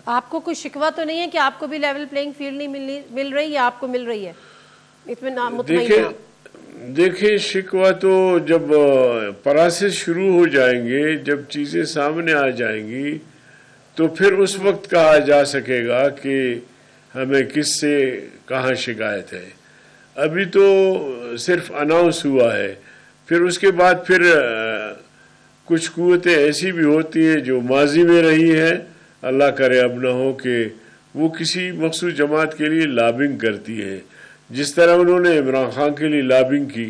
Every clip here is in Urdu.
آپ کو کوئی شکوہ تو نہیں ہے کہ آپ کو بھی لیول پلینگ فیلڈ نہیں مل رہی یا آپ کو مل رہی ہے؟ اطمینان مطمئن ہیں آپ؟ دیکھیں شکوہ تو جب پراسس شروع ہو جائیں گے، جب چیزیں سامنے آ جائیں گی تو پھر اس وقت کہا جا سکے گا کہ ہمیں کس سے کہاں شکایت ہے۔ ابھی تو صرف اناؤنس ہوا ہے، پھر اس کے بعد پھر کچھ قوتیں ایسی بھی ہوتی ہیں جو ماضی میں رہی ہیں، اللہ کرے اب نہ ہو کہ وہ کسی مخصوص جماعت کے لیے لابنگ کرتی ہے، جس طرح انہوں نے عمران خان کے لیے لابنگ کی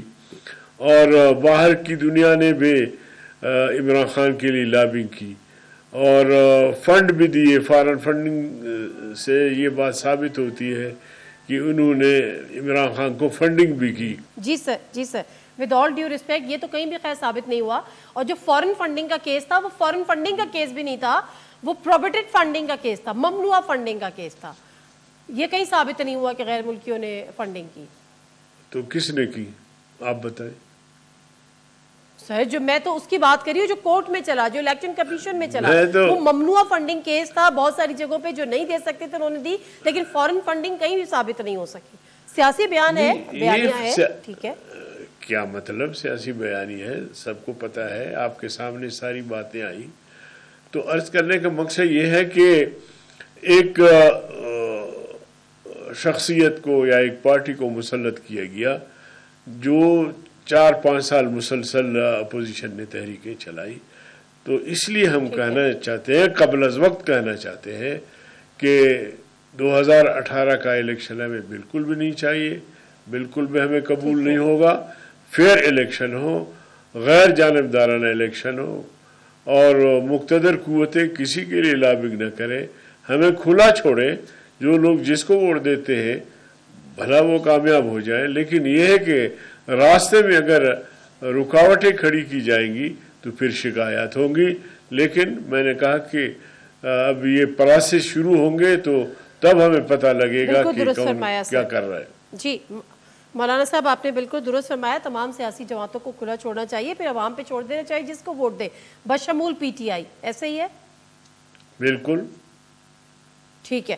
اور باہر کی دنیا نے بھی عمران خان کے لیے لابنگ کی اور فنڈ بھی دیے۔ فارن فنڈنگ سے یہ بات ثابت ہوتی ہے کہ انہوں نے عمران خان کو فنڈنگ بھی کی۔ جی سر ود آل ڈیو ریسپیکٹ، یہ تو کہیں بھی خیر ثابت نہیں ہوا، اور جو فورن فنڈنگ کا کیس تھا وہ فورن فنڈنگ کا کیس بھی نہیں تھا، وہ پروہیبٹڈ فنڈنگ کا کیس تھا، ممنوعہ فنڈنگ کا کیس تھا۔ یہ کہیں ثابت نہیں ہوا کہ غیر ملکیوں نے فنڈنگ کی۔ تو کس نے کی آپ بتائیں؟ سر جو میں تو اس کی بات کری ہوں جو کورٹ میں چلا، جو الیکشن کمیشن میں چلا، وہ ممنوعہ فنڈنگ کیس تھا۔ بہت ساری جگہوں پہ جو نہیں دے سکتے تھے انہوں نے دی، لیکن فورن فنڈنگ کہیں بھی ثابت نہیں ہو سکی۔ سیاسی بیان ہے، بیانیہ ہے، ٹھیک ہے۔ کیا مطلب سیاسی بیانی ہے؟ سب کو پتہ ہے، آپ کے سامنے ساری باتیں آئی۔ تو عرض کرنے کا مقصد یہ ہے کہ ایک شخصیت کو یا ایک پارٹی کو مسلط کیا گیا جو 4-5 سال مسلسل اپوزیشن نے تحریکیں چلائی، تو اس لیے ہم کہنا چاہتے ہیں، قبل از وقت کہنا چاہتے ہیں کہ 2018 کا الیکشن ہمیں بالکل بھی نہیں چاہیے، بالکل بھی ہمیں قبول نہیں ہوگا۔ فیئر الیکشن ہو، غیر جانبدارانہ الیکشن ہو، اور مقتدر قوتیں کسی کے لیے لابنگ نہ کریں، ہمیں کھلا چھوڑیں، جو لوگ جس کو ووٹ دیتے ہیں بھلا وہ کامیاب ہو جائیں۔ لیکن یہ ہے کہ راستے میں اگر رکاوٹیں کھڑی کی جائیں گی تو پھر شکایات ہوں گی۔ لیکن میں نے کہا کہ اب یہ پراسس شروع ہوں گے تو تب ہمیں پتہ لگے گا کہ کون کیا کر رہا ہے۔ جی مولانا صاحب آپ نے بالکل درست فرمایا، تمام سیاسی جماعتوں کو کھلا چھوڑنا چاہیے، پھر عوام پہ چھوڑ دینا چاہیے جس کو ووٹ دے، بشمول پی ٹی آئی، ایسے ہی ہے؟ بالکل ٹھیک ہے۔